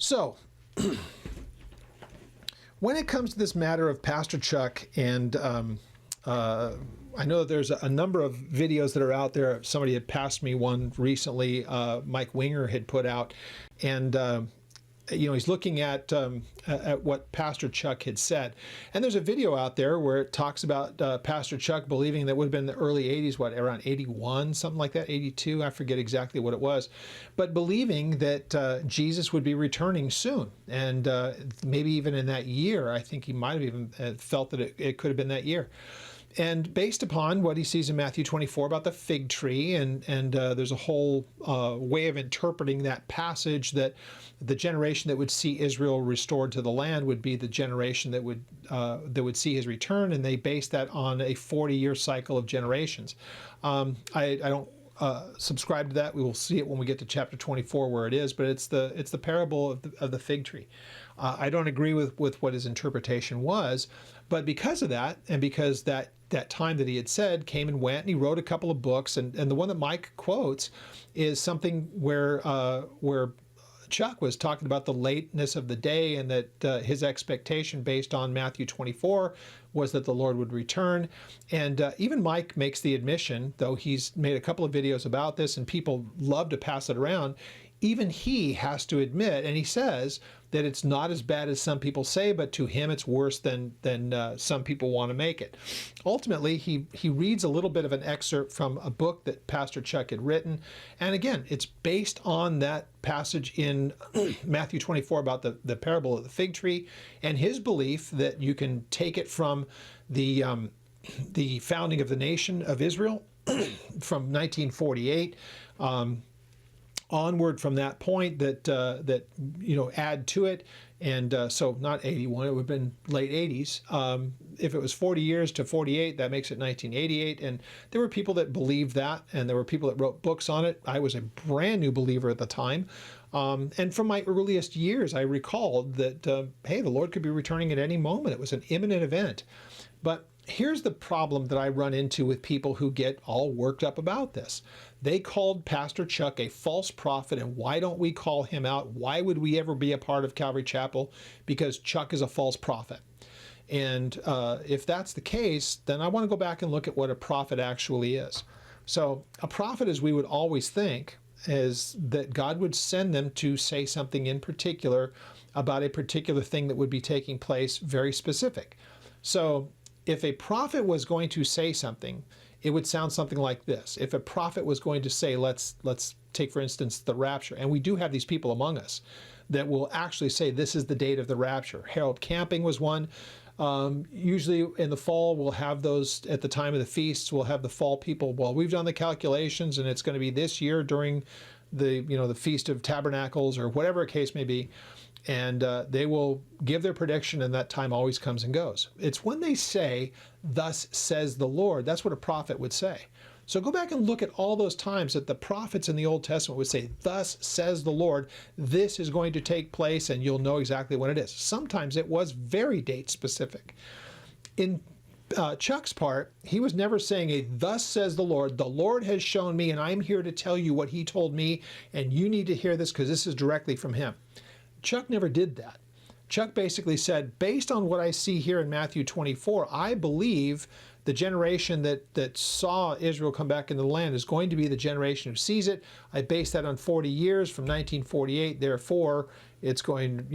So, when it comes to this matter of Pastor Chuck, and I know that there's a number of videos that are out there. Somebody had passed me one recently, Mike Winger had put out, and he's looking at what Pastor Chuck had said. And there's a video out there where it talks about Pastor Chuck believing that would have been the early 80s, around 81, something like that, 82, I forget exactly what it was, but believing that Jesus would be returning soon. And maybe even in that year, I think he might have even felt that it could have been that year. And based upon what he sees in Matthew 24 about the fig tree, and there's a whole way of interpreting that passage, that the generation that would see Israel restored to the land would be the generation that would see his return, and they base that on a 40-year cycle of generations. I don't subscribe to that. We will see it when we get to chapter 24 where it is, but it's the parable of the fig tree. I don't agree with what his interpretation was, but because of that, and because that time that he had said came and went, and he wrote a couple of books, and the one that Mike quotes is something where Chuck was talking about the lateness of the day, and that his expectation based on Matthew 24 was that the Lord would return. And even Mike makes the admission, though he's made a couple of videos about this and people love to pass it around, even he has to admit, and he says that it's not as bad as some people say, but to him it's worse than some people want to make it. Ultimately, he reads a little bit of an excerpt from a book that Pastor Chuck had written, and again, it's based on that passage in Matthew 24 about the parable of the fig tree, and his belief that you can take it from the founding of the nation of Israel from 1948 onward from that point, that add to it, and so not 81, it would have been late 80s. If it was 40 years to 48, that makes it 1988, and there were people that believed that, and there were people that wrote books on it. I was a brand new believer at the time, and from my earliest years, I recalled that, hey, the Lord could be returning at any moment. It was an imminent event. But here's the problem that I run into with people who get all worked up about this. They called Pastor Chuck a false prophet, and why don't we call him out? Why would we ever be a part of Calvary Chapel? Because Chuck is a false prophet. And if that's the case, then I want to go back and look at what a prophet actually is. So a prophet, as we would always think, is that God would send them to say something in particular about a particular thing that would be taking place, very specific. So if a prophet was going to say something, it would sound something like this. If a prophet was going to say, let's take, for instance, the rapture, and we do have these people among us that will actually say this is the date of the rapture. Harold Camping was one. Usually in the fall, we'll have those at the time of the feasts. We'll have the fall people. Well, we've done the calculations, and it's going to be this year during the Feast of Tabernacles or whatever a case may be. And they will give their prediction, and that time always comes and goes. It's when they say, "Thus says the Lord," that's what a prophet would say. So go back and look at all those times that the prophets in the Old Testament would say, "Thus says the Lord, this is going to take place," and you'll know exactly when it is. Sometimes it was very date specific. In Chuck's part, he was never saying "Thus says the Lord has shown me, and I'm here to tell you what he told me, and you need to hear this because this is directly from him." Chuck never did that. Chuck basically said, based on what I see here in Matthew 24, I believe the generation that saw Israel come back into the land is going to be the generation who sees it. I base that on 40 years from 1948. Therefore, it's going,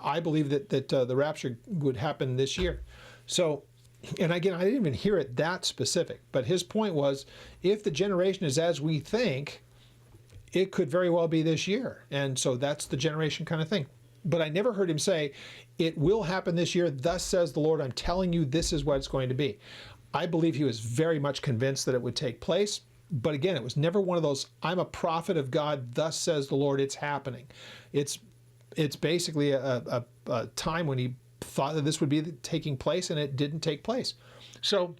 I believe that the rapture would happen this year. So, and again, I didn't even hear it that specific, but his point was, if the generation is as we think, it could very well be this year. And so that's the generation kind of thing. But I never heard him say, it will happen this year, thus says the Lord, I'm telling you this is what it's going to be. I believe he was very much convinced that it would take place. But again, it was never one of those, I'm a prophet of God, thus says the Lord, it's happening. It's basically a time when he thought that this would be taking place, and it didn't take place. So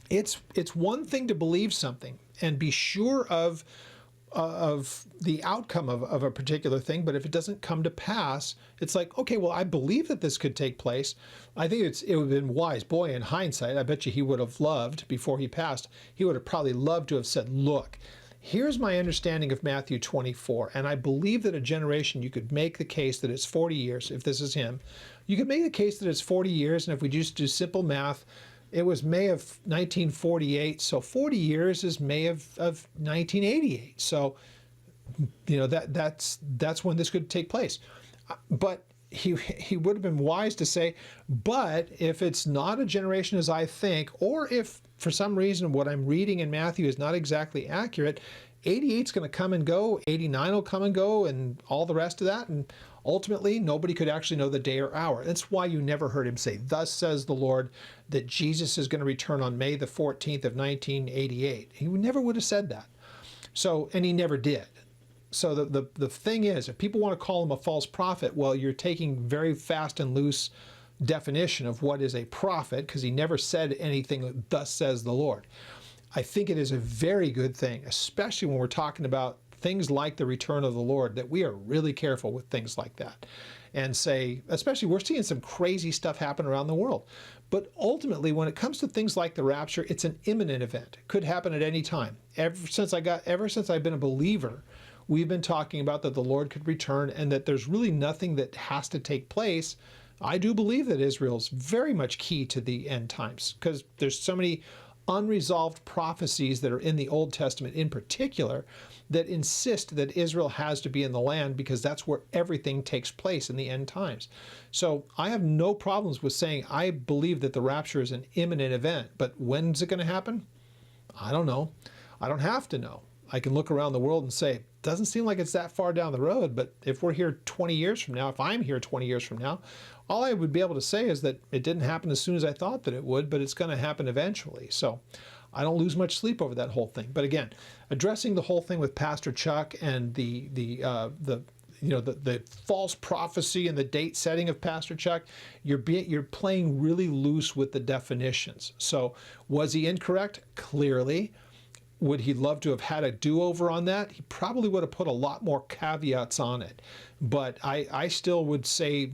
it's one thing to believe something and be sure of the outcome of a particular thing, but if it doesn't come to pass, it's like, okay, well, I believe that this could take place. I think it would have been wise. Boy, in hindsight, I bet you he would have loved, before he passed, he would have probably loved to have said, look, Here's my understanding of Matthew 24, and I believe that a generation, you could make the case that it's 40 years, if this is him. You could make the case that it's 40 years, and if we just do simple math, it was May of 1948, so 40 years is May of 1988. So, that's when this could take place. But he would have been wise to say, but if it's not a generation as I think, or if for some reason what I'm reading in Matthew is not exactly accurate, 88 is going to come and go, 89 will come and go, and all the rest of that, and ultimately nobody could actually know the day or hour. That's why you never heard him say, thus says the Lord, that Jesus is going to return on May the 14th of 1988. He never would have said that. So, and he never did. So the thing is, if people want to call him a false prophet, well, you're taking very fast and loose definition of what is a prophet, because he never said anything, thus says the Lord. I think it is a very good thing, especially when we're talking about things like the return of the Lord, that we are really careful with things like that. And say, especially we're seeing some crazy stuff happen around the world. But ultimately, when it comes to things like the rapture, it's an imminent event. It could happen at any time. Ever since I've been a believer, we've been talking about that the Lord could return and that there's really nothing that has to take place. I do believe that Israel's very much key to the end times, because there's so many unresolved prophecies that are in the Old Testament in particular that insist that Israel has to be in the land, because that's where everything takes place in the end times. So I have no problems with saying I believe that the rapture is an imminent event, but when's it going to happen? I don't know. I don't have to know. I can look around the world and say, doesn't seem like it's that far down the road, but if we're here 20 years from now, if I'm here 20 years from now, all I would be able to say is that it didn't happen as soon as I thought that it would, but it's going to happen eventually. So I don't lose much sleep over that whole thing. But again, addressing the whole thing with Pastor Chuck and the false prophecy and the date setting of Pastor Chuck, you're playing really loose with the definitions. So was he incorrect? Clearly. Would he love to have had a do-over on that? He probably would have put a lot more caveats on it. But I still would say,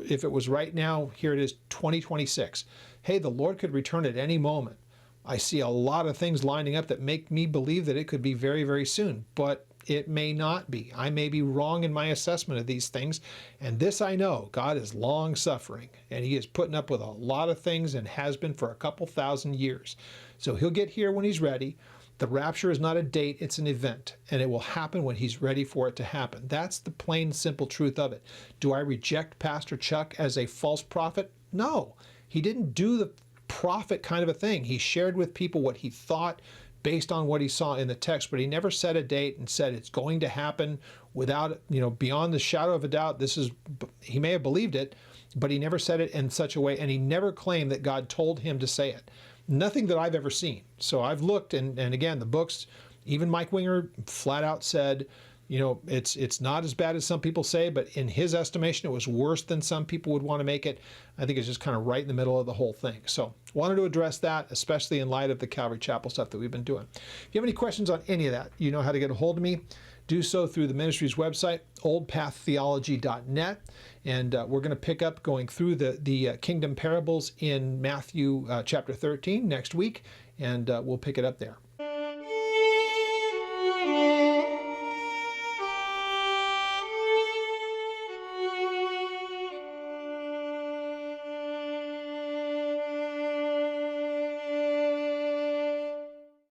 if it was right now, here it is, 2026. Hey, the Lord could return at any moment. I see a lot of things lining up that make me believe that it could be very, very soon. But it may not be. I may be wrong in my assessment of these things. And this I know, God is long-suffering. And he is putting up with a lot of things and has been for a couple thousand years. So he'll get here when he's ready. The rapture is not a date, it's an event, and it will happen when he's ready for it to happen. That's the plain, simple truth of it. Do I reject Pastor Chuck as a false prophet? No. He didn't do the prophet kind of a thing. He shared with people what he thought based on what he saw in the text, but he never set a date and said it's going to happen without, beyond the shadow of a doubt. He may have believed it, but he never said it in such a way, and he never claimed that God told him to say it. Nothing that I've ever seen. So I've looked, and again, the books, even Mike Winger flat out said, it's not as bad as some people say, but in his estimation, it was worse than some people would want to make it. I think it's just kind of right in the middle of the whole thing. So wanted to address that, especially in light of the Calvary Chapel stuff that we've been doing. If you have any questions on any of that, you know how to get a hold of me. Do so through the ministry's website, oldpaththeology.net. And we're going to pick up going through the kingdom parables in Matthew chapter 13 next week, and we'll pick it up there.